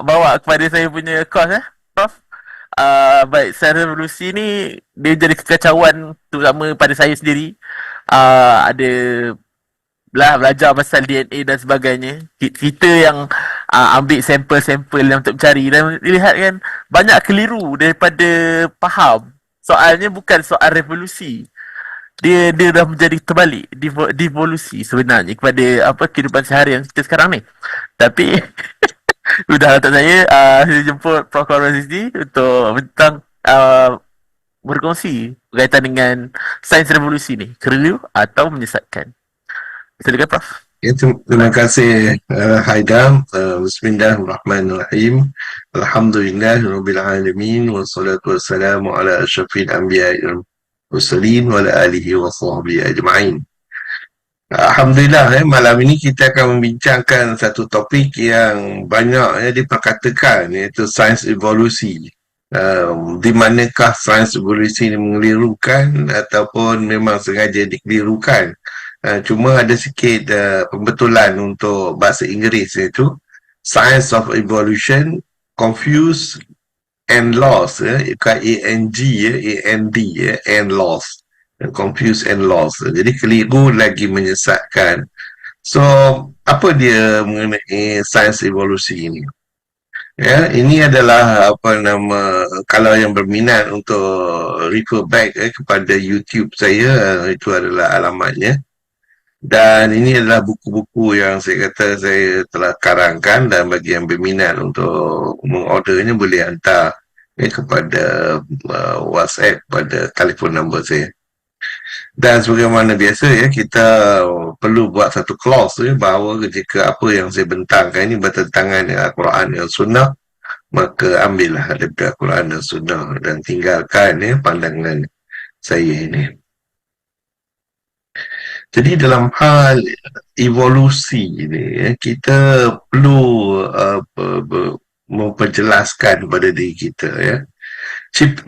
bawa kepada saya punya course Prof. Baik, sains revolusi ni dia jadi kekacauan terutama pada saya sendiri. Ada belajar pasal DNA dan sebagainya. Kita yang ambil sampel-sampel yang untuk mencari dan lihat kan banyak keliru daripada faham. Soalnya bukan soal revolusi. Dia dah menjadi terbalik, devolusi sebenarnya kepada kehidupan seharian kita sekarang ni. Tapi sudah tak saya jemput Prof. Kamran Rizdi untuk tentang berkongsi berkaitan dengan sains revolusi ni, keliru atau menyesatkan. Silakan Prof. Ya, terima kasih Haidam. Bismillahirrahmanirrahim. Alhamdulillahirabbil alamin wassalatu wassalamu ala asyrafil anbiya'i wal mursalin wa ala alihi wa sahbihi ajma'in. Alhamdulillah, malam ini kita akan membincangkan satu topik yang banyak diperkatakan, iaitu sains evolusi. Di manakah sains evolusi ini mengelirukan ataupun memang sengaja dikelirukan. Cuma ada sikit pembetulan untuk bahasa Inggeris, iaitu Science of Evolution Confused and Lost, K-A-N-G, A-N-D, and Lost, confused and lost. Jadi keliru lagi menyesatkan. So, apa dia mengenai sains evolusi ini? Ya, ini adalah kalau yang berminat untuk refer back kepada YouTube saya, itu adalah alamatnya. Dan ini adalah buku-buku yang saya kata saya telah karangkan, dan bagi yang berminat untuk mengordernya boleh hantar kepada WhatsApp pada telefon nombor saya. Dan sebagaimana biasa kita perlu buat satu clause bahawa jika apa yang saya bentangkan ini bertentangan dengan Al-Quran dan Sunnah, maka ambillah daripada Al-Quran dan Sunnah dan tinggalkan pandangan saya ini. Jadi dalam hal evolusi ini, kita perlu memperjelaskan kepada diri kita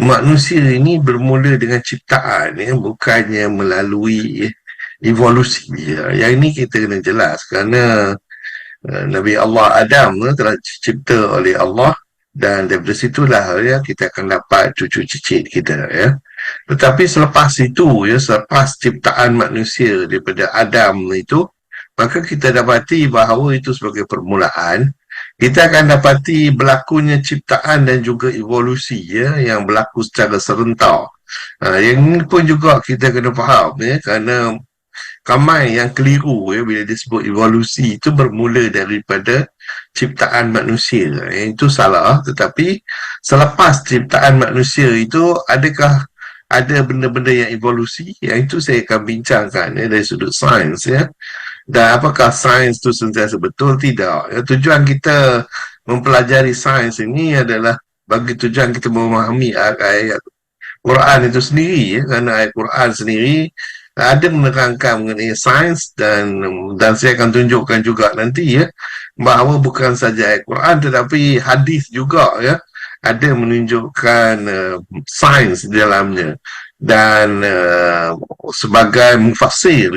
manusia ini bermula dengan ciptaan, bukannya melalui evolusi. Yang ini kita kena jelas, kerana Nabi Allah Adam telah dicipta oleh Allah, dan daripada situlah kita akan dapat cucu cicit kita. Tetapi selepas itu, selepas ciptaan manusia daripada Adam itu, maka kita dapati bahawa itu sebagai permulaan, kita akan dapati berlakunya ciptaan dan juga evolusi yang berlaku secara serentak. Yang ini pun juga kita kena faham, kerana ramai yang keliru bila disebut evolusi itu bermula daripada ciptaan manusia. Itu salah. Tetapi selepas ciptaan manusia itu, adakah ada benda-benda yang evolusi? Yang itu saya akan bincangkan dari sudut sains. Dan apakah sains itu sentiasa betul? Tidak. Tujuan kita mempelajari sains ini adalah bagi tujuan kita memahami ayat Quran itu sendiri. Kerana ayat Quran sendiri ada menerangkan mengenai sains, dan saya akan tunjukkan juga nanti bahawa bukan saja ayat Quran tetapi hadis juga ada menunjukkan sains di dalamnya. Dan sebagai mufassir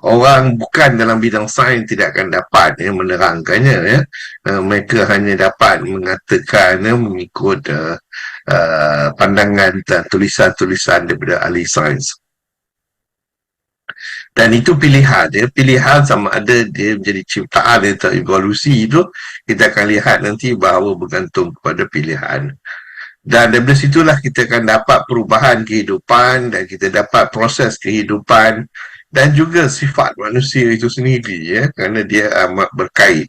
orang bukan dalam bidang sains tidak akan dapat menerangkannya. Mereka hanya dapat mengatakan mengikut pandangan dan tulisan-tulisan daripada ahli sains. Dan itu pilihan sama ada dia menjadi ciptaan atau evolusi, itu kita akan lihat nanti bahawa bergantung kepada pilihan. Dan daripada situlah kita akan dapat perubahan kehidupan, dan kita dapat proses kehidupan dan juga sifat manusia itu sendiri, kerana dia amat berkait.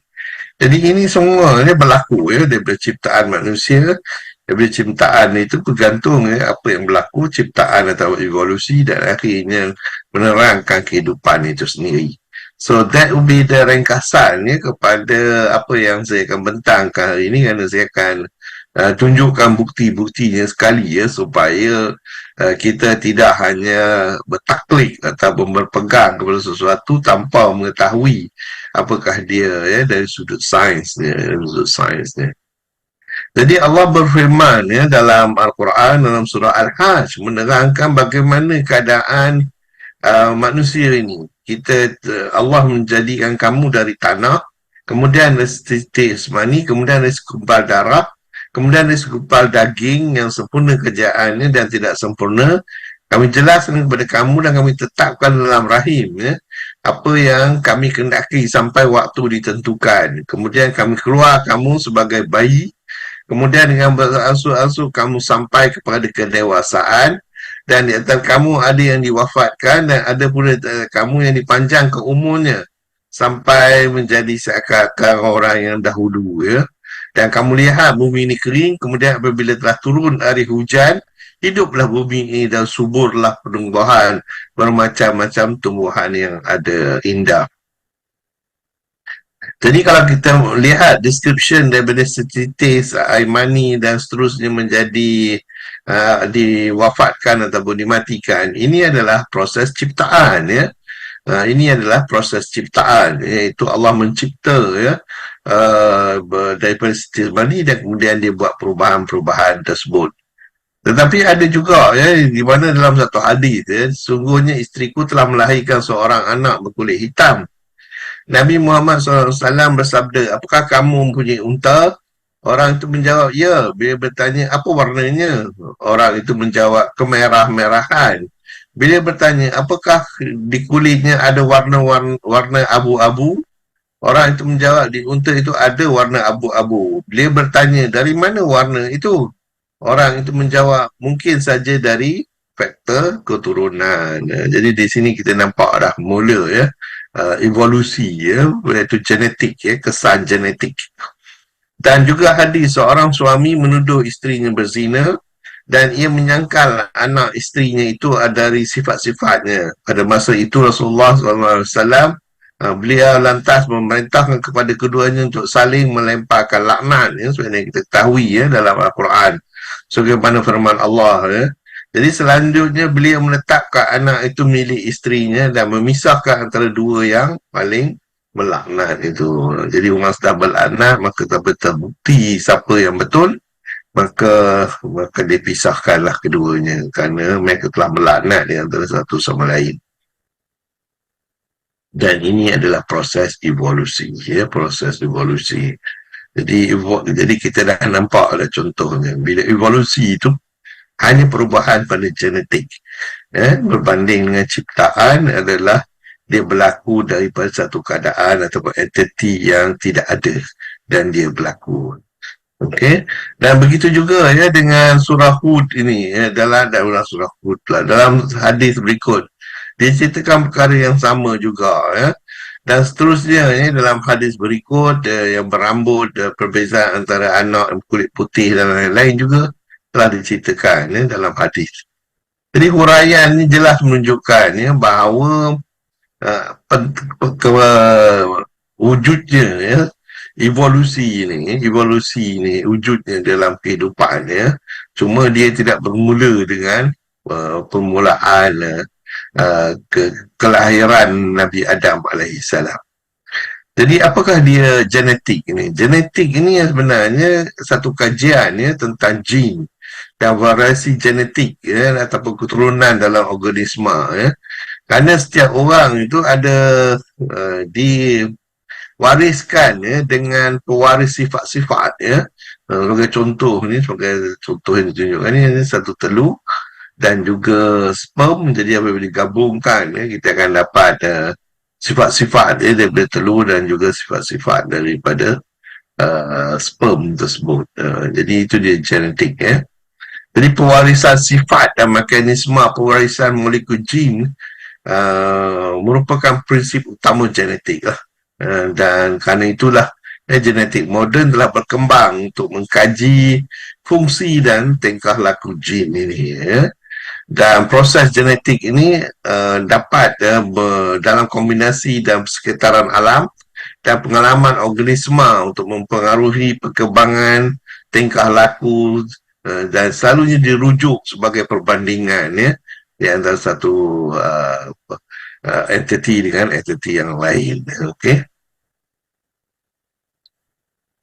Jadi ini semua berlaku daripada ciptaan manusia. Daripada ciptaan itu bergantung apa yang berlaku, ciptaan atau evolusi, dan akhirnya menerangkan kehidupan itu sendiri. So that will be the ringkasan kepada apa yang saya akan bentangkan hari ini, kerana saya akan tunjukkan bukti-buktinya sekali supaya kita tidak hanya bertaklid atau berpegang kepada sesuatu tanpa mengetahui apakah dia dari sudut sainsnya. Jadi Allah berfirman dalam Al-Quran, dalam surah Al-Hajj, menerangkan bagaimana keadaan manusia ini. Allah menjadikan kamu dari tanah kemudian dari titik semani, kemudian dari segumpal darah, kemudian dari segumpal daging yang sempurna kerjaannya dan tidak sempurna. Kami jelaskan kepada kamu dan kami tetapkan dalam rahim, ya, apa yang kami kendaki sampai waktu ditentukan. Kemudian kami keluar kamu sebagai bayi. Kemudian dengan beransur-ansur kamu sampai kepada kedewasaan, dan di antara kamu ada yang diwafatkan dan ada pula kamu yang dipanjang ke umurnya sampai menjadi seakan-akan orang yang dahulu, ya. Dan kamu lihat bumi ini kering, kemudian apabila telah turun hari hujan, hiduplah bumi ini dan suburlah penumbuhan bermacam-macam tumbuhan yang ada indah. Jadi kalau kita lihat description daripada setitis, air mani dan seterusnya menjadi diwafatkan ataupun dimatikan, ini adalah proses ciptaan, ya. Ini adalah proses ciptaan, iaitu Allah mencipta, ya, daripada setitis mani dan kemudian dia buat perubahan-perubahan tersebut. Tetapi ada juga, ya, di mana dalam satu hadis, ya, sungguhnya isteriku telah melahirkan seorang anak berkulit hitam. Nabi Muhammad SAW bersabda, apakah kamu mempunyai unta? Orang itu menjawab, ya. Bila bertanya, apa warnanya? Orang itu menjawab, kemerah-merahan. Bila bertanya, apakah di kulitnya ada warna abu-abu? Orang itu menjawab, di unta itu ada warna abu-abu. Bila bertanya, dari mana warna itu? Orang itu menjawab, mungkin saja dari faktor keturunan. Jadi di sini kita nampak dah mula, ya, evolusi, ya, iaitu genetik, ya, kesan genetik. Dan juga hadis seorang suami menuduh isterinya berzina dan ia menyangkal anak isterinya itu dari sifat-sifatnya. Pada masa itu Rasulullah SAW, beliau lantas memerintahkan kepada keduanya untuk saling melemparkan laknat, ya, sebenarnya kita ketahui, ya, dalam Al-Quran. Sebagaimana firman Allah, ya. Jadi selanjutnya beliau menetapkan anak itu milik isterinya dan memisahkan antara dua yang paling melaknat itu. Jadi orang sudah berlaknat, maka terbukti siapa yang betul, maka dipisahkanlah keduanya kerana mereka telah melaknat di antara satu sama lain. Dan ini adalah proses evolusi, ya, proses evolusi. Jadi kita dah nampak ada contohnya. Bila evolusi itu hanya perubahan pada genetik, ya, berbanding dengan ciptaan adalah dia berlaku daripada satu keadaan ataupun entiti yang tidak ada dan dia berlaku. Okey, dan begitu juga, ya, dengan surah Hud ini, ya, dalam surah Hud lah, dalam hadis berikut dia ceritakan perkara yang sama juga, ya. Dan seterusnya, ya, dalam hadis berikut, yang berambut, perbezaan antara anak yang kulit putih dan lain-lain juga telah diceritakan, ya, dalam hadis. Jadi huraian ini jelas menunjukkan, ya, bahawa wujudnya, ya, evolusi ini wujudnya dalam kehidupan, ya. Cuma dia tidak bermula dengan permulaan kelahiran Nabi Adam alaihissalam. Jadi apakah dia genetik ini? Genetik ini sebenarnya satu kajian, ya, tentang jin dan variasi genetik, ya, ataupun keturunan dalam organisma, ya. Kerana setiap orang itu ada diwariskan, ya, dengan pewaris sifat-sifat, ya. Sebagai contoh yang ditunjukkan ini satu telur dan juga sperm. Jadi apabila digabungkan, ya, kita akan dapat sifat-sifat, ya, daripada telur dan juga sifat-sifat daripada sperm tersebut. Jadi itu dia genetik, ya. Jadi pewarisan sifat dan mekanisme pewarisan molekul jin merupakan prinsip utama genetik lah. Dan kerana itulah genetik moden telah berkembang untuk mengkaji fungsi dan tingkah laku jin ini, ya. Dan proses genetik ini dapat dalam kombinasi dan persekitaran alam dan pengalaman organisma untuk mempengaruhi perkembangan tingkah laku, dan selalunya dirujuk sebagai perbandingan, ya, di antara satu entiti dengan entiti yang lain. Okey.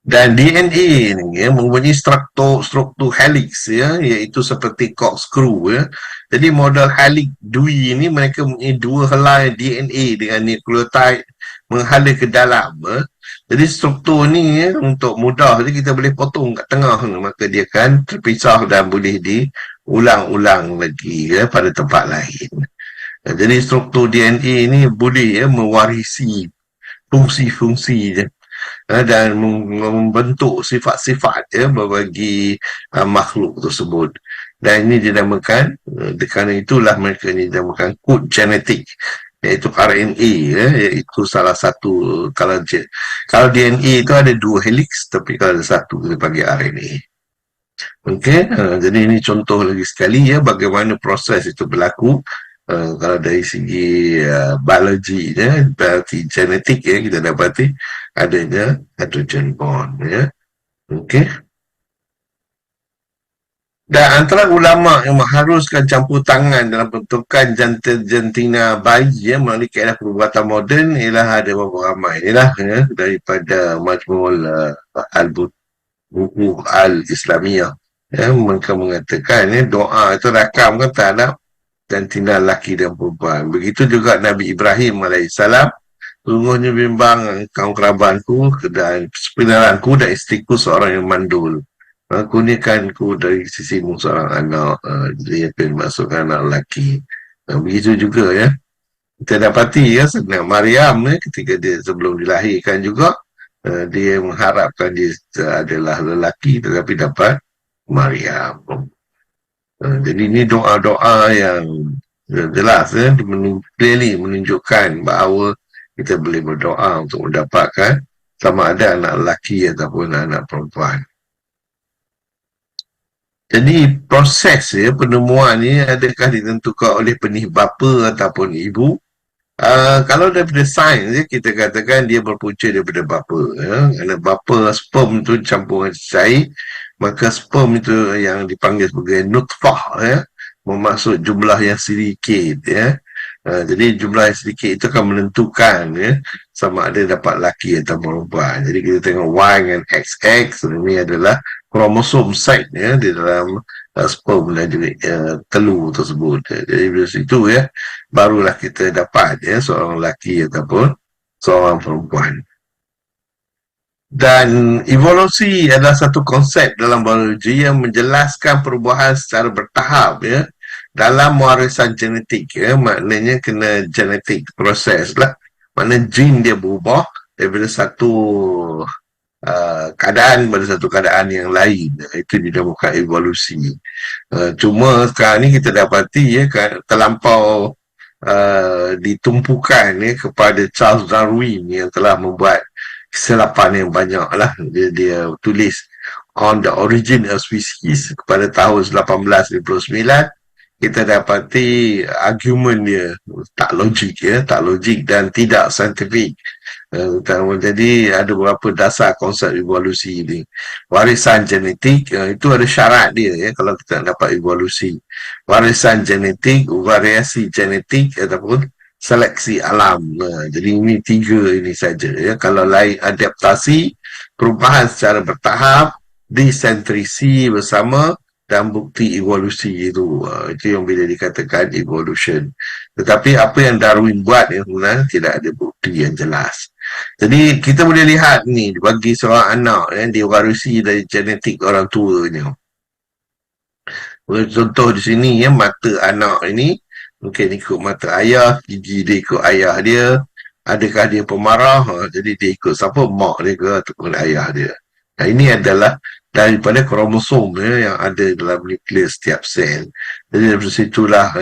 Dan DNA ni, ya, mempunyai struktur helix, ya, iaitu seperti corkscrew, ya. Jadi model helix Dewey ini mereka mempunyai dua helai DNA dengan nukleotide menghala ke dalam, ya. Jadi struktur ni untuk mudah je kita boleh potong kat tengah, maka dia akan terpisah dan boleh diulang-ulang lagi pada tempat lain. Jadi struktur DNA ni boleh mewarisi fungsi-fungsi je, dan membentuk sifat-sifat bagi makhluk tersebut. Dan ini dinamakan, kerana itulah mereka ni dinamakan kod genetik, iaitu RNA, iaitu salah satu. Kalau DNA itu ada 2 helix, tapi kalau ada satu kita panggil RNA. Okey, jadi ini contoh lagi sekali bagaimana proses itu berlaku. Kalau dari segi biologi, berarti genetik, kita dapati adanya hydrogen bond. Okey. Dan antara ulama yang mengharuskan campur tangan dalam bentukan jantina bayi melalui kaedah perubatan moden ialah ada beberapa ramai inilah daripada Majmu'ul Buku Al-Islamiyah. Mereka mengatakan doa itu rakamkan terhadap jantina lelaki dan perempuan. Begitu juga Nabi Ibrahim AS, sungguhnya bimbang kaum kerabatku dan sepenaranku dan isteriku seorang yang mandul. Kurniakanku dari sisimu seorang anak. Dia akan masukkan anak lelaki. Begitu juga kita dapati senang Maryam ketika dia sebelum dilahirkan juga, dia mengharapkan dia adalah lelaki tetapi dapat Maryam. Jadi ini doa-doa yang jelas clearly menunjukkan bahawa kita boleh berdoa untuk mendapatkan sama ada anak lelaki ataupun anak perempuan. Jadi proses penemuan ni adakah ditentukan oleh benih bapa ataupun ibu? Kalau daripada sains kita katakan dia berpunca daripada bapa. Kerana bapa sperm tu campur dengan cair, maka sperm itu yang dipanggil sebagai nutfah memasuk jumlah yang sedikit. Jadi jumlah yang sedikit itu akan menentukan sama ada dapat lelaki atau perempuan. Jadi kita tengok Y dengan XX, ini adalah kromosom site di dalam sperm dan juga telur tersebut. Jadi dari situ barulah kita dapat seorang lelaki ataupun seorang perempuan. Dan evolusi adalah satu konsep dalam biologi yang menjelaskan perubahan secara bertahap dalam warisan genetik. Maknanya kena genetik proses lah. Maknanya gene dia berubah daripada satu keadaan pada satu keadaan yang lain. Itu dinamakan evolusi. Cuma sekarang ni kita dapati terlampau ditumpukan kepada Charles Darwin yang telah membuat kesilapan yang banyak lah. Dia tulis On the Origin of Species pada tahun 1859. Kita dapati argument dia tak logik dan tidak saintifik. Jadi ada beberapa dasar konsep evolusi ni. Warisan genetik itu ada syarat dia kalau kita nak dapat evolusi. Warisan genetik, variasi genetik ataupun seleksi alam. Jadi ini 3 ini saja. Kalau lain adaptasi, perubahan secara bertahap, desentrisi bersama dan bukti evolusi itu yang bila dikatakan evolution. Tetapi apa yang Darwin buat sebenarnya tidak ada bukti yang jelas. Jadi kita boleh lihat ni bagi seorang anak dia warisi dari genetik orang tuanya. Contoh di sini mata anak ini mungkin ikut mata ayah, gigi dia ikut ayah dia, adakah dia pemarah, jadi dia ikut siapa, mak dia ke ataupun ayah dia. Nah, ini adalah daripada kromosom yang ada dalam nukleus setiap sel. Jadi dari situlah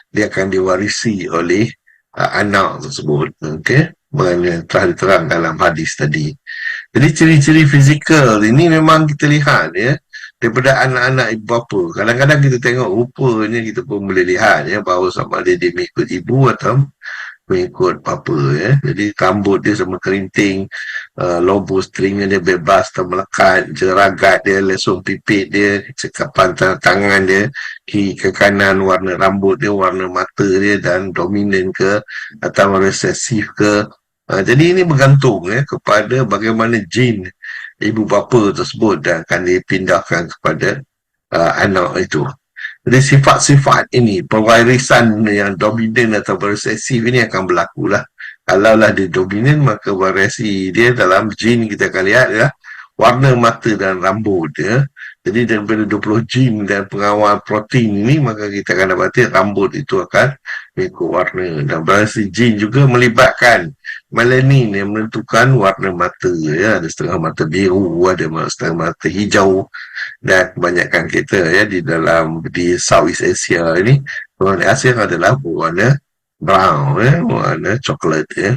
dia akan diwarisi oleh anak tersebut. Okey, yang telah diterang dalam hadis tadi. Jadi ciri-ciri fizikal ini memang kita lihat daripada anak-anak ibu bapa. Kadang-kadang kita tengok rupanya kita pun boleh lihat bahawa sama ada dia mengikut ibu atau mengikut bapa. Jadi rambut dia sama kerinting, lobo stringnya dia bebas atau melekat, jeragat dia, lesung pipit dia, cekapan tangan dia, kiri ke kanan, warna rambut dia, warna mata dia dan dominan ke atau resesif ke. Jadi ini bergantung kepada bagaimana jin ibu bapa tersebut dan akan dipindahkan kepada anak itu. Jadi sifat-sifat ini, pewarisan yang dominan atau resesif ini akan berlaku lah Kalaulah dia dominan, maka variasi dia dalam jin kita akan lihat ya, warna mata dan rambut ya. Jadi daripada 20 jin dan pengawal protein ini, maka kita akan dapati rambut itu akan mengikut warna. Dan variasi jin juga melibatkan melanin yang menentukan warna mata ya. Ada setengah mata biru, ada setengah mata hijau, dan kebanyakan kita ya di Southeast Asia ini, warna Asia adalah berwarna brown ya, warna coklat ya.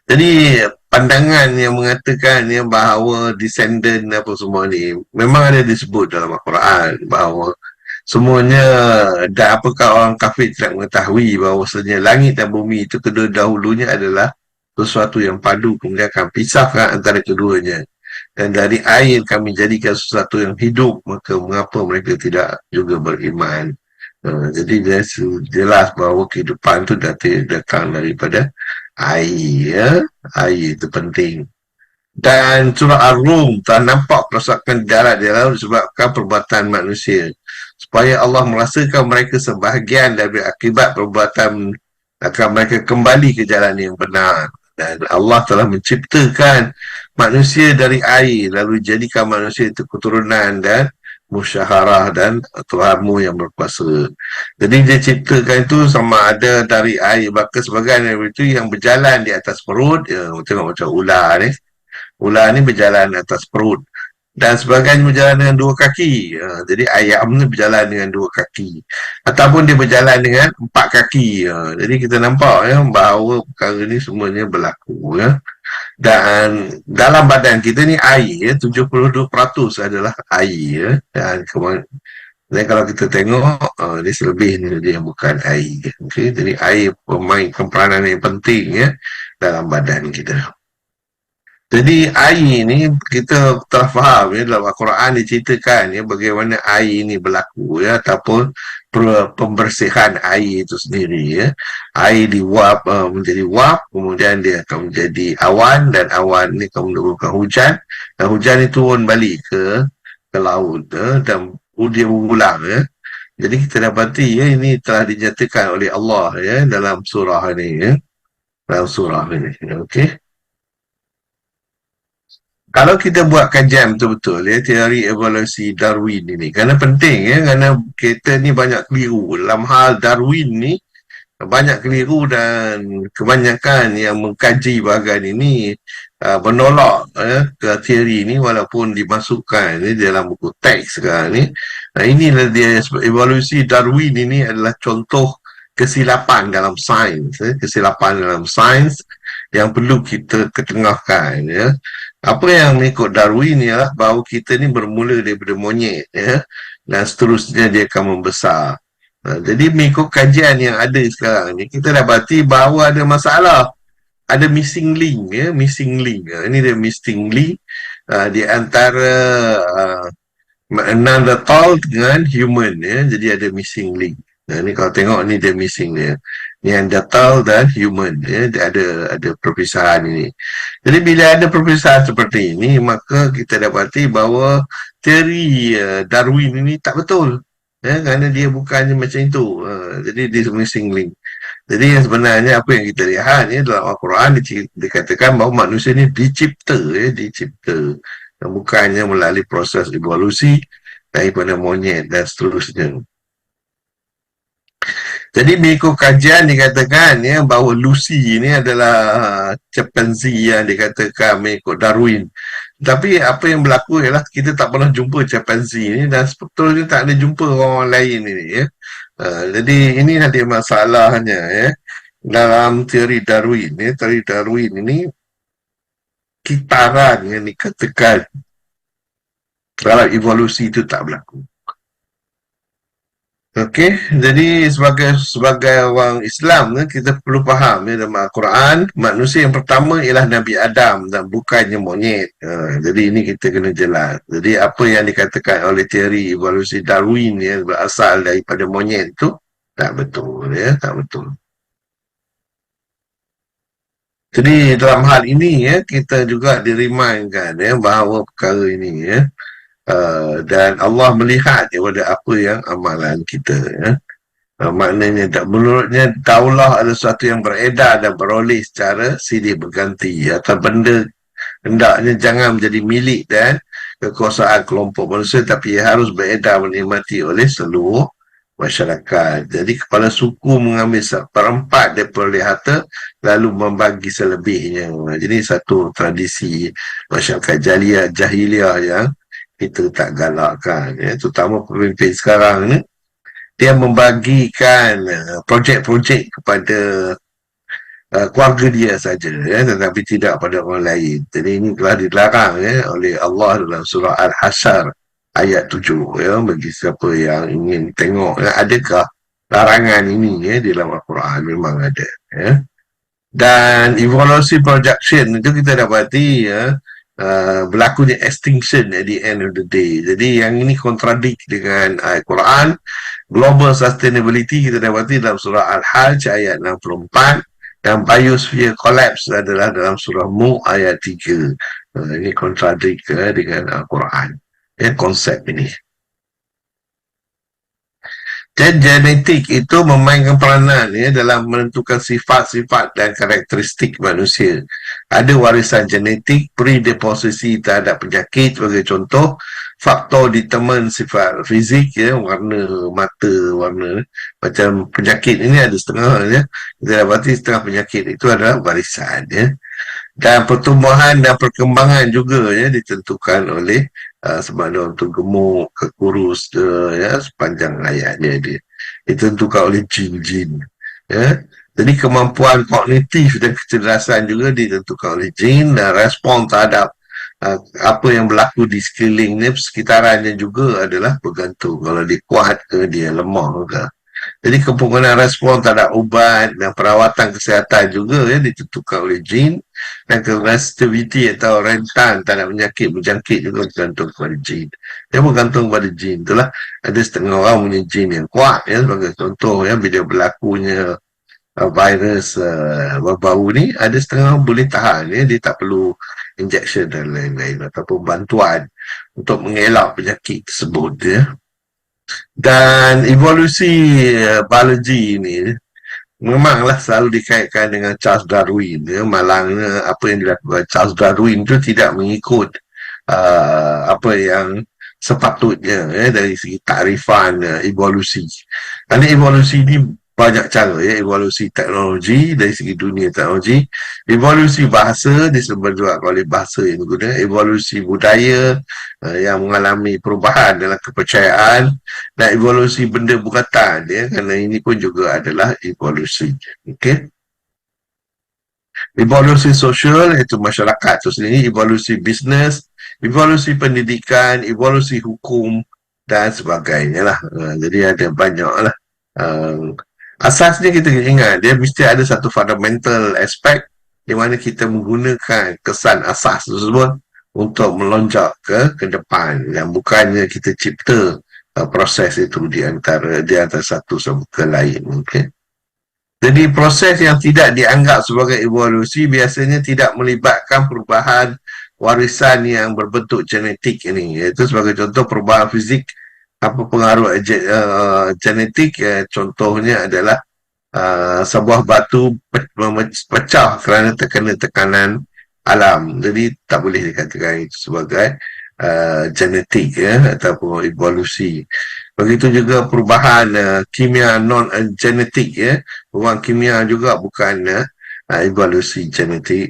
Jadi pandangan yang mengatakan yang bahawa descendant apa semua ni memang ada disebut dalam Al-Quran bahawa semuanya, dan apakah orang kafir tidak mengetahui bahawasanya langit dan bumi itu kedua dahulunya adalah sesuatu yang padu, kemudian akan pisahkan antara keduanya, dan dari air kami jadikan sesuatu yang hidup, maka mengapa mereka tidak juga beriman. Jadi dia jelas bahawa kehidupan itu datang daripada air ya. Air itu penting. Dan surah Ar-Rum telah nampak kerosakan darat di laut disebabkan perbuatan manusia, supaya Allah merasakan mereka sebahagian dari akibat perbuatan, akan mereka kembali ke jalan yang benar. Dan Allah telah menciptakan manusia dari air, lalu jadikan manusia itu keturunan dan musyaharah dan Tuhanmu yang berkuasa. Jadi dia ciptakan itu sama ada dari air, bahkan sebagian dari itu yang berjalan di atas perut ya, tengok macam ular ni. Ular ni berjalan atas perut, dan sebagian berjalan dengan dua kaki jadi ayam ni berjalan dengan dua kaki, ataupun dia berjalan dengan empat kaki jadi kita nampak ya bahawa perkara ni semuanya berlaku ya. Dan dalam badan kita ni air ya, 72% adalah air ya. Dan kalau kita tengok dia selebih ni dia bukan air. Okay? Jadi air pemain peranan yang penting ya dalam badan kita. Jadi air ni kita telah faham ya, dalam Al-Quran diceritakan ya bagaimana air ni berlaku ya, ataupun pembersihan air itu sendiri ya. Air diuap menjadi wap, kemudian dia akan menjadi awan, dan awan ni akan menimbulkan hujan, dan hujan ni turun balik ke laut ya, dan dia berulang ya. Jadi kita dapati ya, ini telah dinyatakan oleh Allah ya dalam surah ini ya. Dalam surah ini. Okey. Kalau kita buat kajian betul-betul ya, teori evolusi Darwin ini, kerana penting ya, kerana kita ni banyak keliru dalam hal Darwin ni, banyak keliru, dan kebanyakan yang mengkaji bahagian ini menolak ya, ke teori ni walaupun dimasukkan ya, dalam buku teks sekarang ni. Inilah dia, evolusi Darwin ini adalah contoh kesilapan dalam sains ya, kesilapan dalam sains yang perlu kita ketengahkan ya. Apa yang mengikut Darwin ialah bahawa kita ni bermula daripada monyet ya, dan seterusnya dia akan membesar. Jadi mengikut kajian yang ada sekarang ni, kita dapati bahawa ada masalah, ada missing link ya, missing link. Ini dia missing link di antara Neanderthal dengan human ya. Jadi ada missing link. Ni kalau tengok ni dia missing dia. Neanderthal dan human ya, dia ada perpisahan ini. Jadi bila ada perpisahan seperti ini, maka kita dapati bahawa teori Darwin ini tak betul ya, kerana dia bukannya macam itu. Jadi dia missing link. Jadi yang sebenarnya apa yang kita lihat ya, dalam Al-Quran dikatakan bahawa manusia ini dicipta ya, dicipta, dan bukannya melalui proses evolusi daripada monyet dan seterusnya. Jadi mengikut kajian dikatakan ya bahawa Lucy ni adalah chimpanzee yang dikatakan mengikut Darwin. Tapi apa yang berlaku ialah kita tak pernah jumpa chimpanzee ni, dan sebetulnya tak ada jumpa orang lain ini ya. Jadi ini ada masalahnya ya dalam teori Darwin ya. Teori Darwin ini kitaran yang dikatakan dalam evolusi itu tak berlaku. Okey, jadi sebagai orang Islam kita perlu faham ya, dalam Al-Quran manusia yang pertama ialah Nabi Adam dan bukannya monyet. Jadi ini kita kena jelas. Jadi apa yang dikatakan oleh teori evolusi Darwin ya, berasal daripada monyet itu tak betul ya, tak betul. Jadi dalam hal ini ya, kita juga dirimainkan ya bahawa perkara ini ya, dan Allah melihat kepada apa yang amalan kita ya. Maknanya tak, menurutnya daulah adalah sesuatu yang beredar dan beroleh secara silih berganti, atau benda hendaknya jangan menjadi milik dan kekuasaan kelompok manusia, tapi ia harus beredar menikmati oleh seluruh masyarakat. Jadi kepala suku mengambil seperempat daripada harta lalu membagi selebihnya. Jadi satu tradisi masyarakat jahiliah yang kita tak galakkan, ya, terutama pemimpin sekarang ni, dia membagikan projek-projek kepada keluarga dia saja, ya, tetapi tidak pada orang lain. Jadi ini telah dilarang, ya, oleh Allah dalam surah Al-Hasyr ayat 7, ya, bagi siapa yang ingin tengok, ya, adakah larangan ini, ya, di dalam Al-Quran. Memang ada, ya. Dan evolusi projection itu kita dapati, ya, berlakunya extinction at the end of the day. Jadi yang ini kontradik dengan Al-Quran. Global sustainability kita dapati dalam surah Al-Hajj ayat 64, dan biosphere collapse adalah dalam surah Mu ayat 3. Ini kontradik, dengan Al-Quran, ya, konsep ini. Dan genetik itu memainkan peranan, ya, dalam menentukan sifat-sifat dan karakteristik manusia. Ada warisan genetik, predisposisi terhadap penyakit sebagai contoh, faktor determine sifat fizik, ya, warna mata, warna, macam penyakit ini ada setengah, ya. Kita dapati setengah penyakit itu adalah warisan, ya. Dan pertumbuhan dan perkembangan juga, ya, ditentukan oleh sebab dia tu gemuk ke kurus ke, ya, sepanjang hayatnya dia ditentukan oleh jin-jin, ya. Jadi kemampuan kognitif dan kecerdasan juga ditentukan oleh jin, dan respon terhadap apa yang berlaku di sekelilingnya, sekitarannya juga adalah bergantung kalau dia kuat ke dia lemah ke. Jadi kemungkinan respon terhadap ubat dan perawatan kesihatan juga, ya, ditentukan oleh jin, dan resistivity atau rentan terhadap penyakit berjangkit juga bergantung kepada jin. Dia bergantung kepada jin. Itulah ada setengah orang punya jin yang kuat, ya, sebagai contoh, ya, bila berlakunya virus berbau ni, ada setengah boleh tahan, ya, dia tak perlu injection dan lain-lain ataupun bantuan untuk mengelak penyakit tersebut, ya. Dan evolusi biologi ini memanglah selalu dikaitkan dengan Charles Darwin, ya. Malangnya apa yang dilakukan Charles Darwin itu tidak mengikut apa yang sepatutnya, ya, dari segi takrifan evolusi. Kerana evolusi ini banyak cara, ya, evolusi teknologi dari segi dunia teknologi, evolusi bahasa disebabkan oleh bahasa yang digunakan, evolusi budaya yang mengalami perubahan dalam kepercayaan, dan evolusi benda buatan, ya, kerana ini pun juga adalah evolusi. Okey. Evolusi sosial iaitu masyarakat itu sendiri, evolusi bisnes, evolusi pendidikan, evolusi hukum dan sebagainya lah. Jadi ada banyak lah. Asasnya kita ingat, dia mesti ada satu fundamental aspek di mana kita menggunakan kesan asas tersebut untuk melonjak ke depan, yang bukannya kita cipta proses itu di antara satu sama ke lain. Okay? Jadi proses yang tidak dianggap sebagai evolusi biasanya tidak melibatkan perubahan warisan yang berbentuk genetik ini. Iaitu sebagai contoh perubahan fizik, apa pengaruh genetik, contohnya adalah sebuah batu pecah kerana terkena tekanan alam. Jadi tak boleh dikatakan itu sebagai genetik, ya, ataupun evolusi. Begitu juga perubahan kimia non-genetik, ya. Perubahan kimia juga bukan evolusi genetik.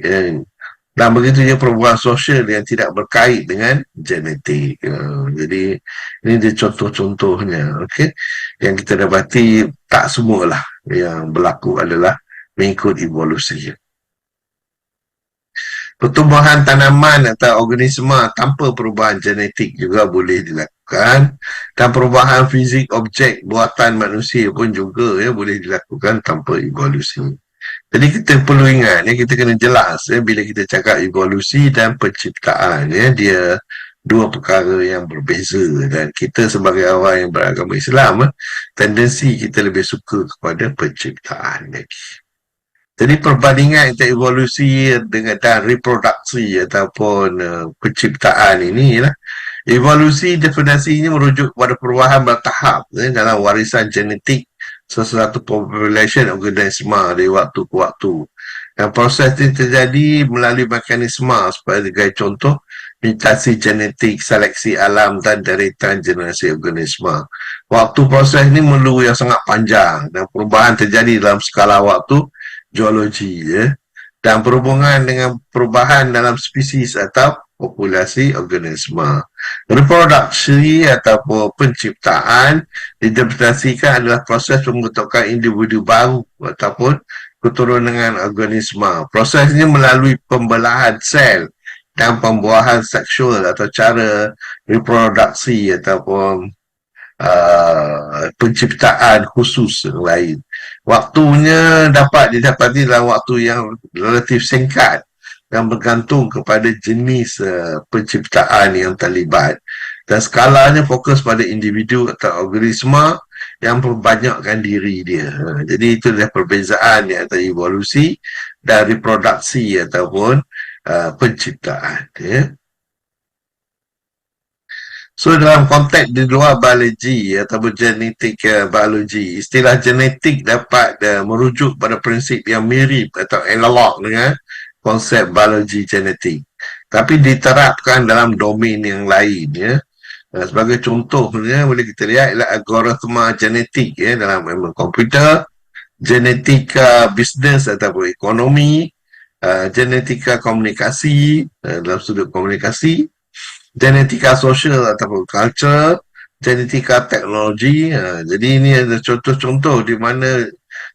Dan begitu juga perubahan sosial yang tidak berkait dengan genetik. Jadi ini dia contoh-contohnya. Okay? Yang kita dapati tak semualah yang berlaku adalah mengikut evolusi. Pertumbuhan tanaman atau organisma tanpa perubahan genetik juga boleh dilakukan, dan perubahan fizik objek buatan manusia pun juga, ya, boleh dilakukan tanpa evolusi. Jadi kita perlu ingat, ya, kita kena jelas, ya, bila kita cakap evolusi dan penciptaan, ya, dia dua perkara yang berbeza, dan kita sebagai orang yang beragama Islam, tendensi kita lebih suka kepada penciptaan lagi. Jadi perbandingan antara evolusi dengan dan reproduksi ataupun penciptaan ini lah. Evolusi definisinya merujuk kepada perubahan bertahap, dalam warisan genetik sesuatu population organisma dari waktu ke waktu. Dan proses ini terjadi melalui mekanisme sebagai contoh mutasi genetik, seleksi alam dan dari transgenerasi organisma. Waktu proses ini memerlu yang sangat panjang dan perubahan terjadi dalam skala waktu geologi, ya, dan berhubungan dengan perubahan dalam spesies atau populasi organisma. Reproduksi ataupun penciptaan diinterpretasikan adalah proses pembentukan individu baru ataupun keturunan organisma. Prosesnya melalui pembelahan sel dan pembuahan seksual atau cara reproduksi ataupun penciptaan khusus yang lain. Waktunya dapat didapati dalam waktu yang relatif singkat dan bergantung kepada jenis penciptaan yang terlibat. Dan skalanya fokus pada individu atau organisma yang membanyakkan diri dia. Jadi itu adalah perbezaan di antara evolusi dan reproduksi ataupun penciptaan. Ya. So dalam konteks di luar biologi ataupun genetik biologi, istilah genetik dapat merujuk pada prinsip yang mirip atau analog dengan konsep biologi genetik. Tapi diterapkan dalam domain yang lain, ya. Sebagai contohnya boleh kita lihat ialah algoritma genetik, ya, dalam ilmu komputer, genetika bisnes ataupun ekonomi, genetika komunikasi dalam sudut komunikasi, genetika sosial ataupun culture, genetika teknologi. Jadi ini ada contoh-contoh di mana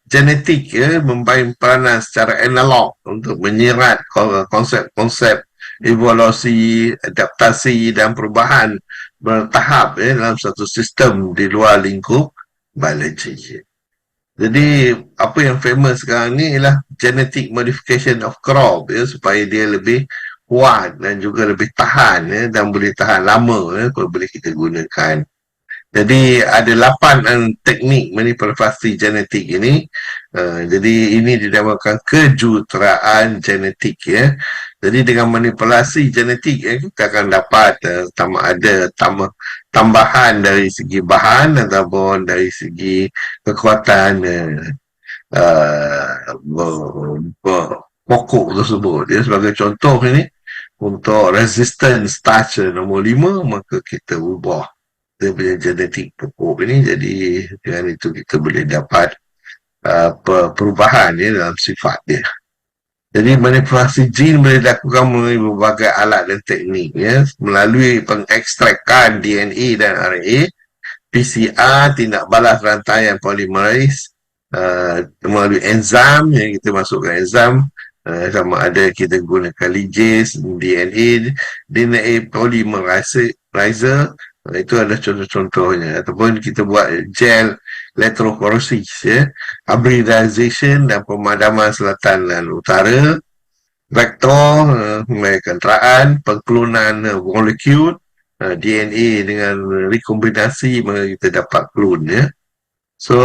genetik, ya, memain peranan secara analog untuk menyerat konsep-konsep evolusi, adaptasi dan perubahan bertahap, ya, dalam satu sistem di luar lingkup biologi. Jadi apa yang famous sekarang ni ialah genetic modification of crop, ya, supaya dia lebih kuat dan juga lebih tahan, ya, dan boleh tahan lama, ya, boleh kita gunakan. Jadi ada 8 teknik manipulasi genetik ini. Jadi ini dinamakan kejuruteraan genetik, ya. Jadi dengan manipulasi genetik, ya, kita akan dapat tambahan dari segi bahan ataupun dari segi kekuatan pokok tersebut. Ya, sebagai contoh ini, untuk resistance starch nombor 5, maka kita ubah kita punya genetik pokok ini. Jadi dengan itu kita boleh dapat perubahan, ya, dalam sifat dia. Jadi manipulasi gene boleh dilakukan melalui berbagai alat dan teknik, ya, melalui pengekstrakan DNA dan RNA, PCR, tindak balas rantaian polimerase, melalui enzim, yang kita masukkan enzim, sama ada kita gunakan ligase, DNA polymerase, itu adalah contoh-contohnya. Ataupun kita buat gel electrophoresis, ya, hybridization dan selatan dan utara, vektor, kenderaan, pengklonan molekul, DNA dengan rekombinasi, maka kita dapat klon, ya. So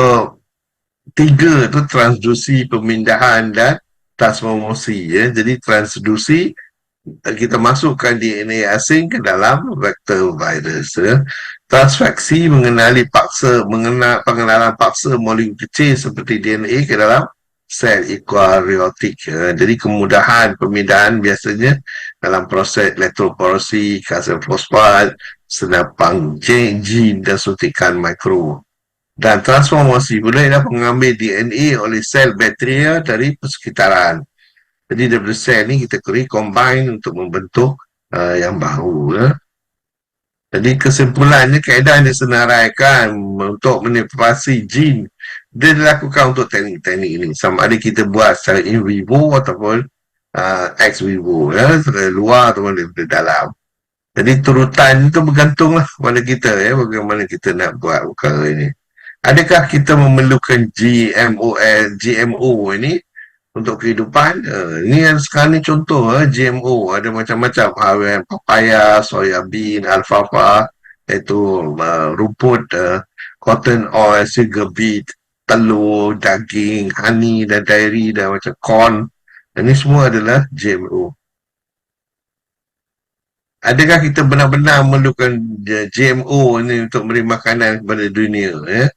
3 tu transduksi, pemindahan dan transformasi, ya. Jadi transduksi, kita masukkan DNA asing ke dalam vektor virus, ya. Transfeksi mengenali pengenalan paksa molekul kecil seperti DNA ke dalam sel eukariotik, ya. Jadi kemudahan pemindahan biasanya dalam proses elektroporasi, kalsium fosfat, senapang gene dan suntikan mikro. Dan transformasi pula ialah mengambil DNA oleh sel bakteria dari persekitaran. Jadi daripada sel ni kita recombine untuk membentuk yang baru, ya. Jadi kesimpulannya, kaedah yang disenaraikan untuk manipulasi gene dia dilakukan untuk teknik-teknik ini, sama ada kita buat secara in vivo ataupun ex vivo, ya, dari luar ataupun dari dalam. Jadi turutan itu bergantunglah kepada kita, ya, bagaimana kita nak buat perkara ini. Adakah kita memerlukan GMO ini untuk kehidupan? Ini sekarang ni contoh, GMO ada macam-macam, harian papaya, soya bean, alfalfa, iaitu rumput, cotton oil, sugar beet, telur, daging, honey dan dairy dan macam corn. Ini semua adalah GMO. Adakah kita benar-benar memerlukan GMO ini untuk memberi makanan kepada dunia, ya?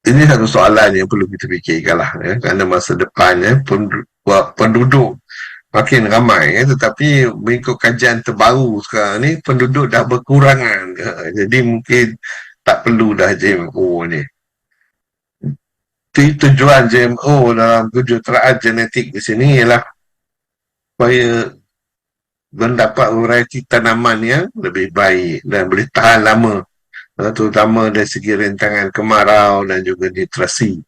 ini satu soalan yang perlu kita fikirkan lah, ya. Kerana masa depan, ya, penduduk makin ramai, ya, tetapi mengikut kajian terbaru sekarang ni penduduk dah berkurangan, ya. Jadi mungkin tak perlu dah GMO ni. Tujuan GMO dalam kejuruteraan genetik di sini ialah supaya mendapat varieti tanaman yang lebih baik dan boleh tahan lama, terutama dari segi rentangan kemarau dan juga nutrisi.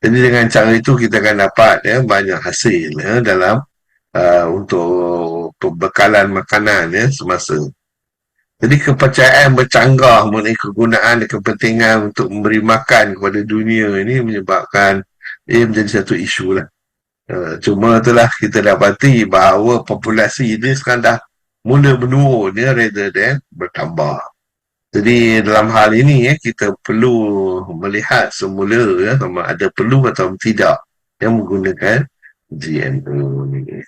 Jadi dengan cara itu kita akan dapat, ya, banyak hasil, ya, dalam untuk pembekalan makanan, ya, semasa. Jadi kepercayaan bercanggah mengenai kegunaan dan kepentingan untuk memberi makan kepada dunia ini menyebabkan ia menjadi satu isu lah. Cuma itulah kita dapati bahawa populasi ini sekarang dah mula menurun, ya, rather than bertambah. Jadi dalam hal ini, ya, kita perlu melihat semula, ya, sama ada perlu atau tidak yang menggunakan GMO ni.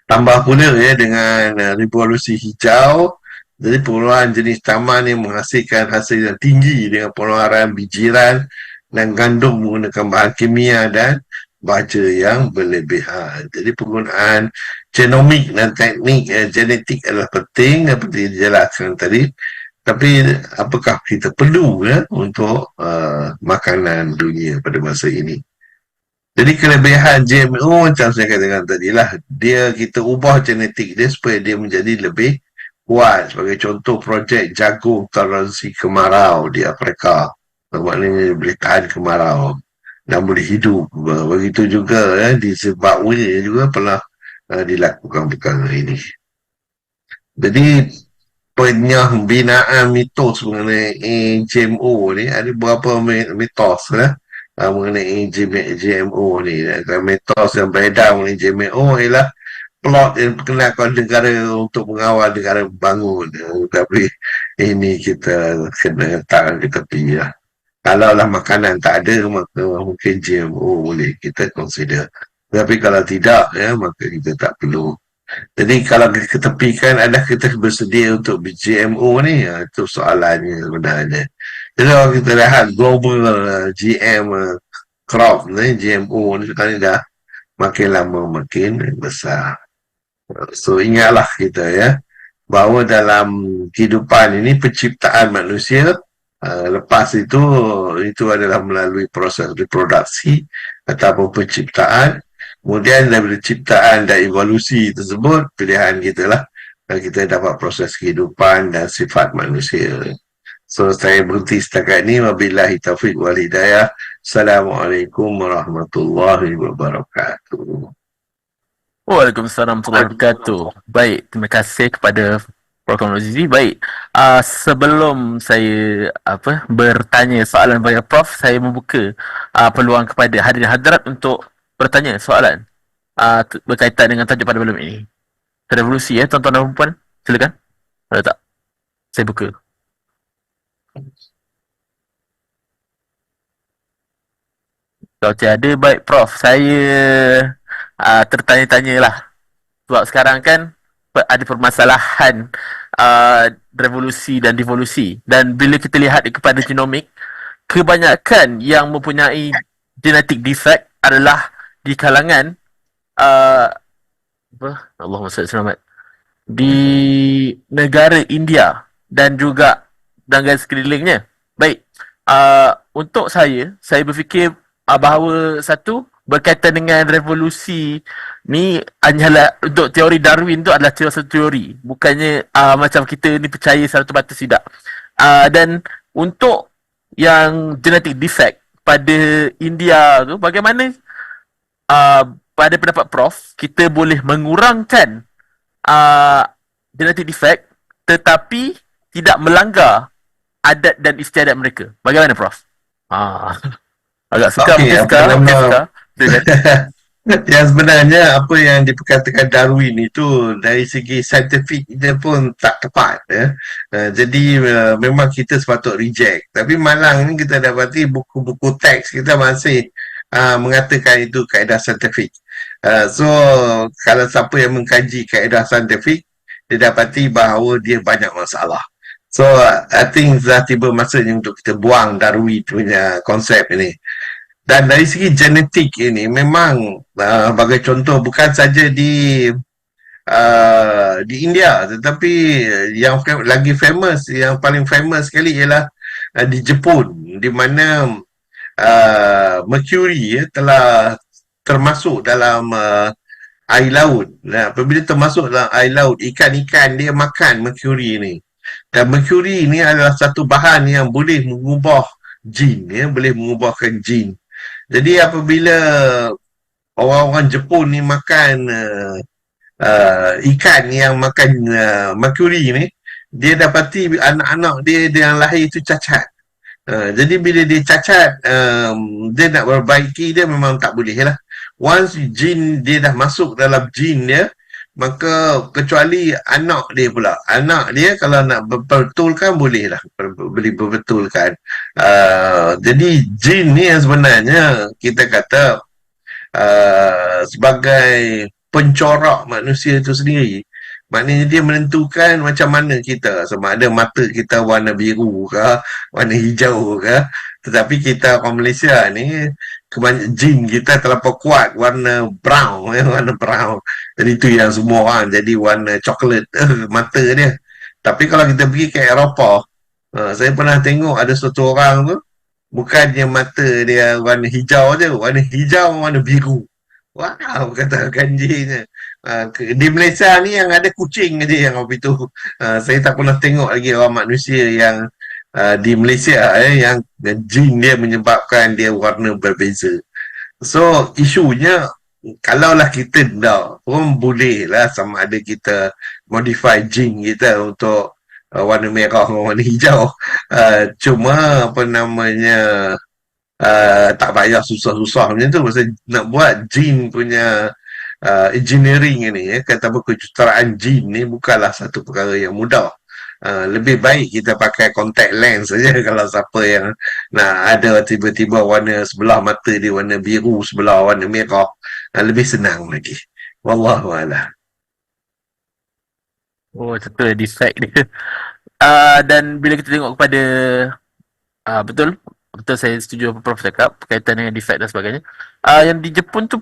Tambah pula, ya, dengan revolusi hijau, jadi pengeluaran jenis taman yang menghasilkan hasil yang tinggi dengan pengeluaran bijiran dan gandum menggunakan bahan kimia dan baja yang berlebihan. Jadi penggunaan genomik dan teknik genetik adalah penting seperti dijelaskan tadi. Tapi apakah kita perlu, ya, untuk makanan dunia pada masa ini? Jadi kelebihan GMO macam saya katakan tadi lah, kita ubah genetik dia supaya dia menjadi lebih kuat. Sebagai contoh projek jagung toleransi kemarau di Afrika, maknanya boleh tahan kemarau dan boleh hidup. Begitu juga, ya, di Zimbabwe juga pernah dilakukan perkara ini. Jadi penyembinaan mitos mengenai GMO ni, ada beberapa mitos lah, mengenai GMO ni. Mitos yang beredar mengenai GMO ialah plot yang perkenalkan negara untuk mengawal negara bangun. Tapi ini kita kena letakkan ke tepi lah. Kalaulah makanan tak ada, maka mungkin GMO boleh kita consider. Tapi kalau tidak, ya, maka kita tak perlu. Jadi kalau kita tepikan, adakah kita bersedia untuk GMO ni? Itu soalannya sebenarnya. Jadi kalau kita lihat global GM crop ni, GMO ni sekarang dah makin lama makin besar. So ingatlah kita, ya, bahawa dalam kehidupan ini penciptaan manusia, lepas itu adalah melalui proses reproduksi ataupun penciptaan. Kemudian dari ciptaan dan evolusi tersebut, pilihan kita lah, dan kita dapat proses kehidupan dan sifat manusia. So saya berhenti setakat ini. Wabillahi taufiq wal hidayah. Assalamualaikum warahmatullahi wabarakatuh. Waalaikumsalam warahmatullahi wabarakatuh. Baik, terima kasih kepada Prof. Rozizi. Baik, sebelum saya bertanya soalan kepada Prof, saya membuka peluang kepada hadirin hadirat untuk bertanya soalan berkaitan dengan tajuk pada malam ini. Revolusi, ya, tuan-tuan dan puan, silakan. Ada tak? Saya buka. Kalau tiada, baik Prof, saya tertanya-tanya lah. Sebab sekarang kan ada permasalahan revolusi dan devolusi. Dan bila kita lihat kepada genomik, kebanyakan yang mempunyai genetic defect adalah di kalangan Allahumma salli selamat, di negara India dan juga negara sekelilingnya. Baik, untuk saya berfikir bahawa satu, berkaitan dengan revolusi ni hanyalah untuk teori Darwin tu adalah satu teori, bukannya macam kita ni percaya 100% tidak. Dan untuk yang genetic defect pada India tu, bagaimana pada pendapat Prof kita boleh mengurangkan genetic defect tetapi tidak melanggar adat dan istiadat mereka? Bagaimana Prof? Agak suka, mungkin suka. Yang sebenarnya apa yang diperkatakan Darwin itu dari segi saintifik dia pun tak tepat, ya. Jadi memang kita sepatut reject. Tapi malang ni kita dapati buku-buku teks kita masih mengatakan itu kaedah saintifik. So kalau siapa yang mengkaji kaedah saintifik, dia dapati bahawa dia banyak masalah. So I think dah tiba masanya untuk kita buang Darwin punya konsep ini. Dan dari segi genetik ini memang sebagai contoh bukan saja di India, tetapi yang lagi famous, yang paling famous sekali ialah di Jepun, di mana mercury telah termasuk dalam air laut. Nah, apabila termasuk dalam air laut, ikan-ikan dia makan mercury ni. Dan mercury ni adalah satu bahan yang boleh mengubah jin, ya, boleh mengubahkan jin. Jadi apabila orang-orang Jepun ni makan ikan yang makan mercury ni, dia dapati anak-anak dia yang lahir itu cacat. Jadi bila dia cacat, dia nak perbaiki dia memang tak boleh lah. Once jin dia dah masuk dalam jin dia, maka kecuali anak dia pula. Anak dia kalau nak berbetulkan boleh lah. Boleh berbetulkan. Jadi jin ni yang sebenarnya kita kata sebagai pencorak manusia itu sendiri. Maknanya dia menentukan macam mana kita, sama ada mata kita warna biru ke, warna hijau ke. Tetapi kita orang Malaysia ni, jin kita terlalu kuat warna brown, warna brown. Jadi itu yang semua orang jadi warna coklat mata dia. Tapi kalau kita pergi ke Eropah, saya pernah tengok ada satu orang tu, bukannya mata dia warna hijau je, warna hijau, warna biru. Wow, kata ganjinya. Di Malaysia ni yang ada kucing aja yang apa itu. Saya tak pernah tengok lagi orang manusia yang di Malaysia yang jin dia menyebabkan dia warna berbeza. So, isunya kalaulah kita dah pun boleh lah sama ada kita modify jin kita untuk warna merah, warna hijau. Cuma apa namanya, tak payah susah-susah macam tu. Pasal nak buat jin punya engineering ni, kata apa, kejuruteraan jin ni bukanlah satu perkara yang mudah. Lebih baik kita pakai contact lens saja kalau siapa yang nak ada tiba-tiba warna sebelah mata dia warna biru, sebelah warna merah, lebih senang lagi. Wallahualam. Oh, betul defect dia. Dan bila kita tengok kepada betul betul saya setuju apa Prof cakap berkaitan dengan defect dan sebagainya. Yang di Jepun tu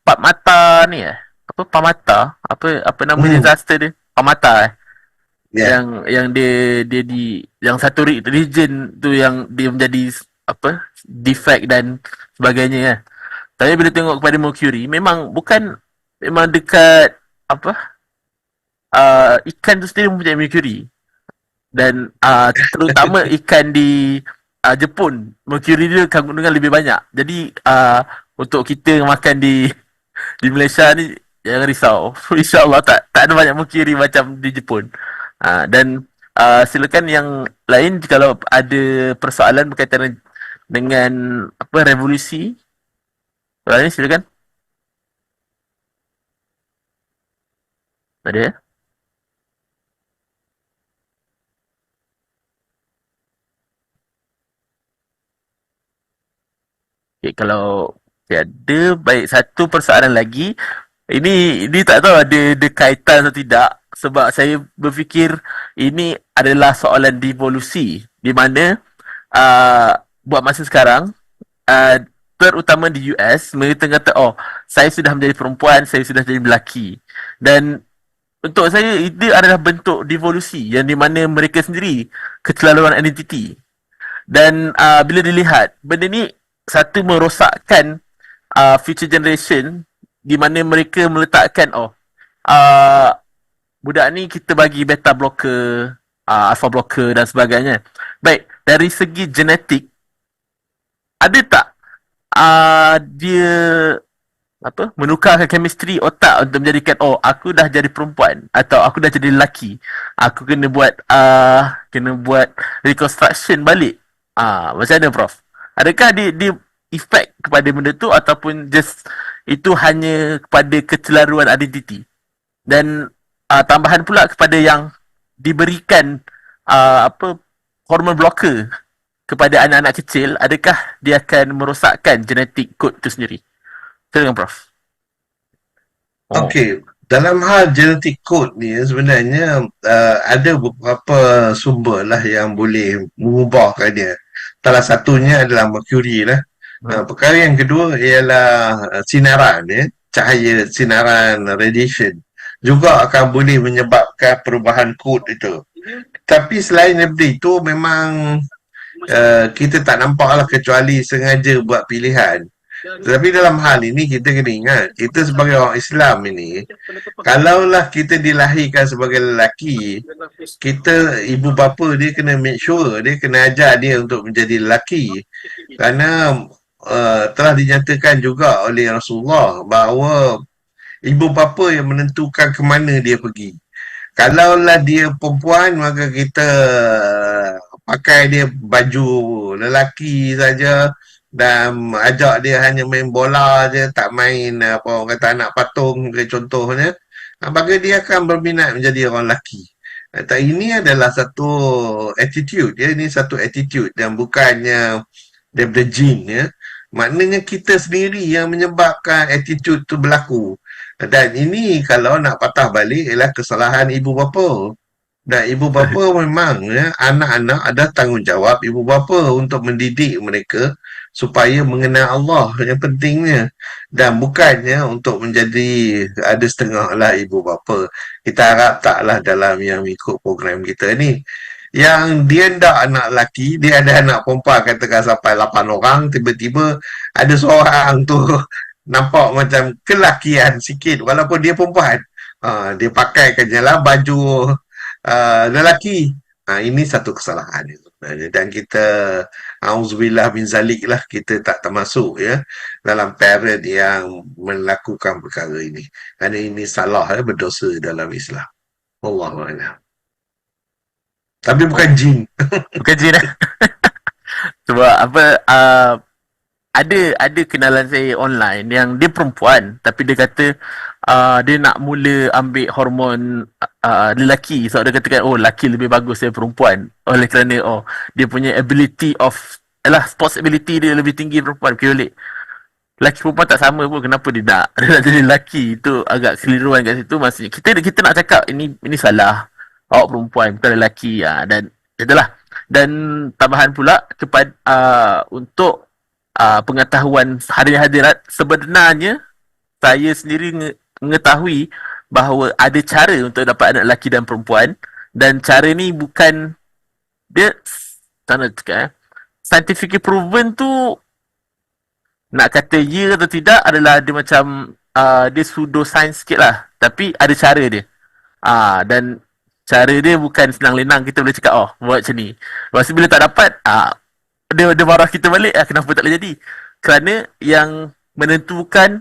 Pamata ni apa Pamata apa nama disaster dia Pamata Yeah. yang dia di yang satu region tu yang dia menjadi apa defect dan sebagainya ya. Tapi bila tengok kepada Mercury memang dekat apa ikan tu sendiri mempunyai mercury dan terutama ikan di Jepun mercury dia kandungan lebih banyak. Jadi untuk kita makan di Malaysia ni jangan risau. InsyaAllah tak ada banyak mercury macam di Jepun. Dan silakan yang lain kalau ada persoalan berkaitan dengan apa revolusi. Soalan ni silakan. Ada ya? Okay, kalau tiada, baik satu persoalan lagi. Ini tak tahu ada kaitan atau tidak sebab saya berfikir ini adalah soalan devolusi di mana buat masa sekarang terutama di US mereka kata saya sudah menjadi perempuan, saya sudah jadi lelaki dan untuk saya itu adalah bentuk devolusi yang di mana mereka sendiri kecelaluan identiti dan bila dilihat benda ni satu merosakkan future generation di mana mereka meletakkan budak ni kita bagi beta blocker, alpha blocker dan sebagainya. Baik, dari segi genetik ada tak dia apa menukarkan chemistry otak untuk menjadikan aku dah jadi perempuan atau aku dah jadi lelaki, aku kena buat reconstruction balik. Macam mana Prof? Adakah dia efek kepada benda tu ataupun just itu hanya kepada kecelaruan identiti? Dan tambahan pula kepada yang diberikan apa hormon blocker kepada anak-anak kecil, adakah dia akan merosakkan genetik kod itu sendiri? Silakan Prof. Okey, dalam hal genetic code ni sebenarnya ada beberapa sumber lah yang boleh mengubahkan dia. Salah satunya adalah mercury lah. Perkara yang kedua ialah sinaran ya, cahaya sinaran radiation juga akan boleh menyebabkan perubahan kod itu. Tapi selain daripada itu memang kita tak nampak lah kecuali sengaja buat pilihan. Tetapi dalam hal ini kita kena ingat, kita sebagai orang Islam ini, kalaulah kita dilahirkan sebagai lelaki, kita ibu bapa dia kena make sure, dia kena ajar dia untuk menjadi lelaki. Kerana telah dinyatakan juga oleh Rasulullah bahawa ibu bapa yang menentukan ke mana dia pergi. Kalaulah dia perempuan, maka kita pakai dia baju lelaki saja dan ajak dia hanya main bola je, tak main apa orang kata anak patung ke contohnya, maka dia akan berminat menjadi orang lelaki. Ini adalah satu attitude ya, ini satu attitude dan bukannya daripada jin ya. Maknanya kita sendiri yang menyebabkan attitude tu berlaku. Dan ini kalau nak patah balik ialah kesalahan ibu bapa. Dan ibu bapa memang ya, anak-anak ada tanggungjawab ibu bapa untuk mendidik mereka supaya mengenal Allah yang pentingnya. Dan bukannya untuk menjadi ada setengah lah ibu bapa. Kita harap taklah dalam yang ikut program kita ni. Yang dia ndak anak lelaki, dia ada anak perempuan katakan sampai 8 orang, tiba-tiba ada seorang tu nampak macam kelakian sikit walaupun dia perempuan. Dia pakaikan je lah baju lelaki. Ini satu kesalahan itu. Dan kita auzubillah min zalik lah, kita tak termasuk ya dalam parent yang melakukan perkara ini. Kerana ini salah ya, berdosa dalam Islam. Wallahu a'lam. Tapi bukan jin. Bukan jin lah. Sebab apa, ada kenalan saya online yang dia perempuan tapi dia kata dia nak mula ambil hormon lelaki sebab dia katakan lelaki lebih bagus dari perempuan oleh kerana dia punya ability of sports ability dia lebih tinggi perempuan. Balik lelaki perempuan tak sama pun, kenapa dia nak jadi lelaki? Itu agak keliruan kat situ. Maksudnya kita nak cakap ini salah, awak perempuan bukan lelaki. Dan itulah. Dan tambahan pula kepada untuk pengetahuan hadirin hadirat, sebenarnya saya sendiri mengetahui bahawa ada cara untuk dapat anak lelaki dan perempuan, dan cara ni bukan dia tak nak cakap scientifically proven tu, nak kata ya atau tidak adalah dia macam dia pseudo science sikit lah, tapi ada cara dia. Dan cara dia bukan senang lenang kita boleh cakap buat macam ni. Lepas tu bila tak dapat dia marah kita balik, kenapa tak boleh jadi. Kerana yang menentukan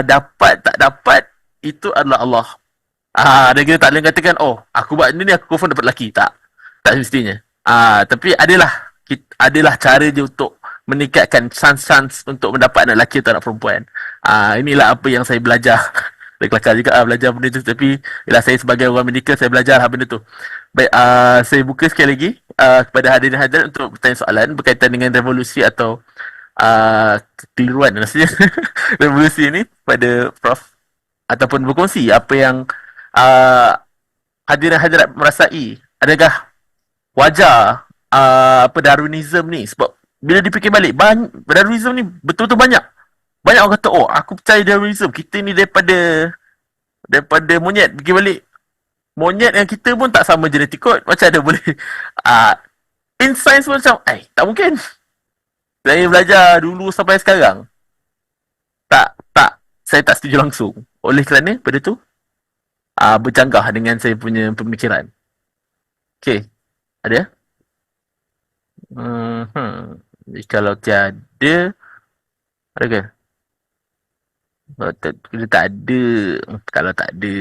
dapat tak dapat itu adalah Allah. Dan kita tak boleh katakan aku buat ni aku confirm dapat lelaki. Tak semestinya. Tapi adalah cara dia untuk meningkatkan chance untuk mendapat anak lelaki atau anak perempuan. Inilah apa yang saya belajar. Saya kelakar juga belajar benda tu, tapi saya sebagai orang medical saya belajar benda tu. Baik, saya buka sekali lagi kepada hadirin hadirat untuk bertanya soalan berkaitan dengan revolusi atau kekeliruan maksudnya revolusi ini pada Prof, ataupun berkongsi apa yang hadirin hadirat merasai. Adakah wajar Darwinism ni? Sebab bila dipikir balik, Darwinism ni betul-betul banyak orang kata aku percaya Darwinism, kita ni daripada monyet. Fikir balik, monyet yang kita pun tak sama genetik kod, macam ada boleh in science pun macam tak mungkin. Saya belajar dulu sampai sekarang saya tak setuju langsung. Oleh kerana pada tu bercanggah dengan saya punya pemikiran. Okay, ada? Kalau tiada, ada ke? Kita tak ada. Kalau tak ada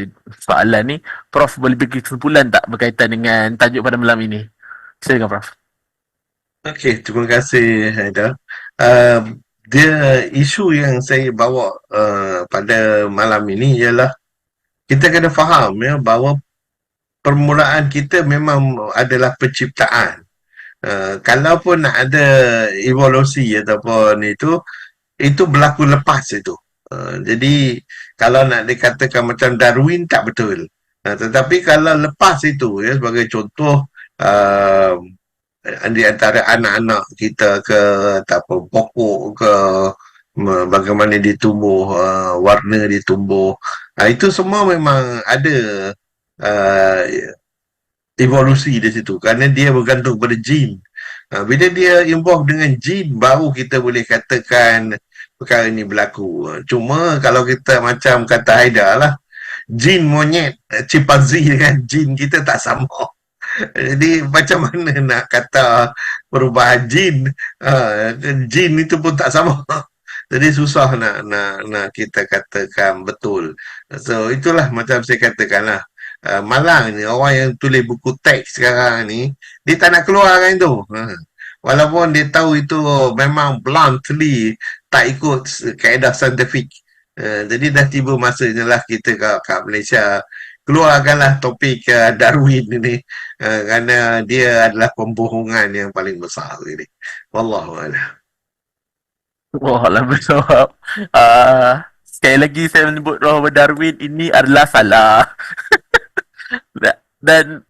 soalan ni, Prof boleh bagi kesimpulan tak berkaitan dengan tajuk pada malam ini? Silakan Prof. Okey, terima kasih Haidar. Dia isu yang saya bawa pada malam ini ialah kita kena faham ya bahawa permulaan kita memang adalah penciptaan. Kalaupun nak ada evolusi ataupun itu berlaku lepas itu. Jadi kalau nak dikatakan macam Darwin tak betul. Tetapi kalau lepas itu ya sebagai contoh uh, di antara anak-anak kita ke ataupun pokok ke bagaimana dia tumbuh, warna dia tumbuh, itu semua memang ada uh, evolusi di situ kerana dia bergantung pada jin. Bila dia involve dengan jin baru kita boleh katakan perkara ini berlaku. Cuma kalau kita macam kata Haidar lah, jin monyet, chimpanzee dengan jin kita tak sama. Jadi macam mana nak kata perubahan jin, jin itu pun tak sama. Jadi susah nak kita katakan betul. So itulah macam saya katakan lah. Malang ni orang yang tulis buku teks sekarang ni dia tak nak keluarkan itu. Walaupun dia tahu itu memang bluntly tak ikut kaedah saintifik. Jadi dah tiba masanya lah kita kat Malaysia keluarkanlah topik Darwin ini kerana dia adalah pembohongan yang paling besar ini. Wallahualam. Wah, lah bersawab. Sekali lagi saya menyebut bahawa Darwin ini adalah salah. Dan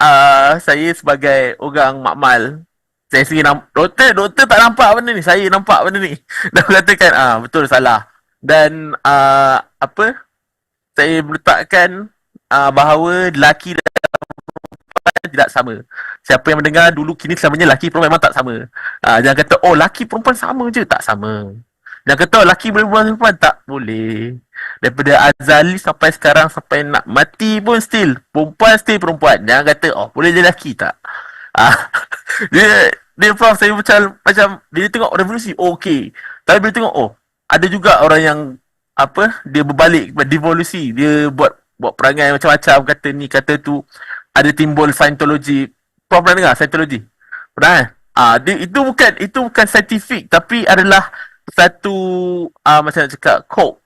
saya sebagai orang makmal, saya sendiri doktor tak nampak benda ni, saya nampak benda ni. Dan katakan betul salah. Dan apa, saya meletakkan bahawa lelaki dan perempuan tidak sama. Siapa yang mendengar dulu kini selamanya lelaki perempuan memang tak sama. Jangan kata oh lelaki perempuan sama je, tak sama. Jangan kata oh lelaki boleh berbual perempuan, tak boleh. Daripada azali sampai sekarang sampai nak mati pun still perempuan still perempuan. Jangan kata oh boleh je lelaki, tak. Dia prof, saya macam dia tengok revolusi, oh, okey. Tapi bila tengok oh ada juga orang yang apa, dia berbalik devolusi, dia buat perangai macam-macam, kata ni kata tu. Ada timbul Scientology. Prof pernah dengar Scientology? Pernah dia, itu bukan saintifik, tapi adalah satu macam nak cakap cult,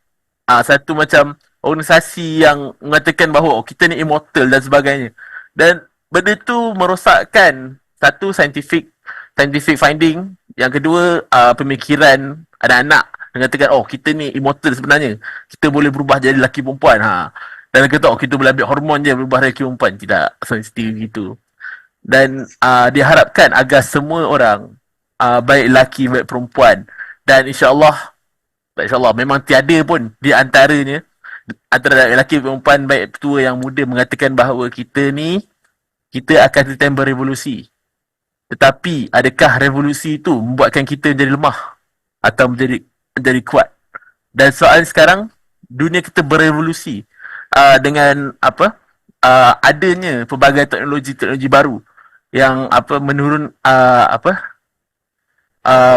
satu macam organisasi yang mengatakan bahawa kita ni immortal dan sebagainya. Dan benda tu merosakkan satu scientific finding, yang kedua pemikiran anak-anak mengatakan oh kita ni immortal sebenarnya, kita boleh berubah jadi lelaki perempuan. Dan kata oh kita boleh ambil hormon je berubah lelaki perempuan. Tidak sensitif gitu. Dan diharapkan agar semua orang, baik lelaki baik perempuan, dan insyaAllah memang tiada pun di antaranya, antara lelaki perempuan baik tua yang muda, mengatakan bahawa kita akan tetap berevolusi. Tetapi adakah revolusi itu membuatkan kita menjadi lemah atau menjadi kuat? Dan soalan sekarang, dunia kita berevolusi dengan apa, adanya pelbagai teknologi baru yang menurun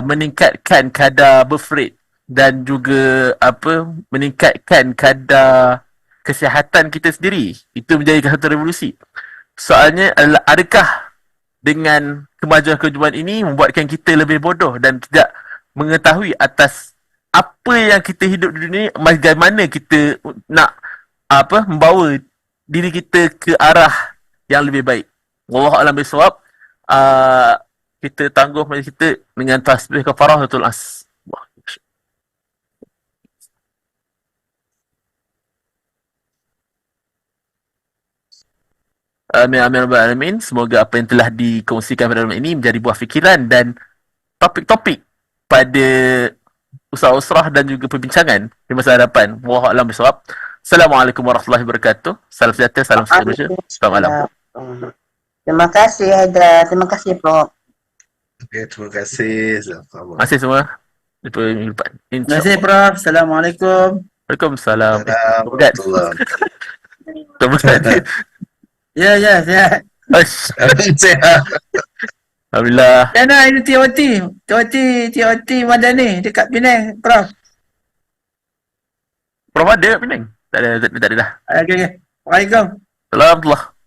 meningkatkan kadar birth rate dan juga meningkatkan kadar kesihatan kita sendiri. Itu menjadi satu revolusi. Soalnya adalah, adakah dengan kemajuan ini membuatkan kita lebih bodoh dan tidak mengetahui atas apa yang kita hidup di dunia, bagaimana kita nak membawa diri kita ke arah yang lebih baik. Wallahu a'lam bishawab. Kita tangguh majlis kita dengan tasbih kafaratul as. Amin amin rabbal alamin. Semoga apa yang telah dikongsikan pada malam ini menjadi buah fikiran dan topik-topik pada usaha usrah dan juga perbincangan di masa hadapan. Wallahu a'lam bishawab. Assalamualaikum warahmatullahi wabarakatuh. Salam sejahtera, salam sejahtera. Selamat malam. Terima kasih Haidar. Terima kasih Prof. Okay, terima kasih. Terima kasih semua. Jumpa minggu depan. Terima kasih Prof. Assalamualaikum. Waalaikumsalam. Assalamualaikum. Terima Ya, sihat. Sehat. Alhamdulillah. Mana ini TOT Madani dekat Penang, Prof. Prof ada kat Penang? Tak ada dah. Okey. Waalaikumsalam. Assalamualaikum.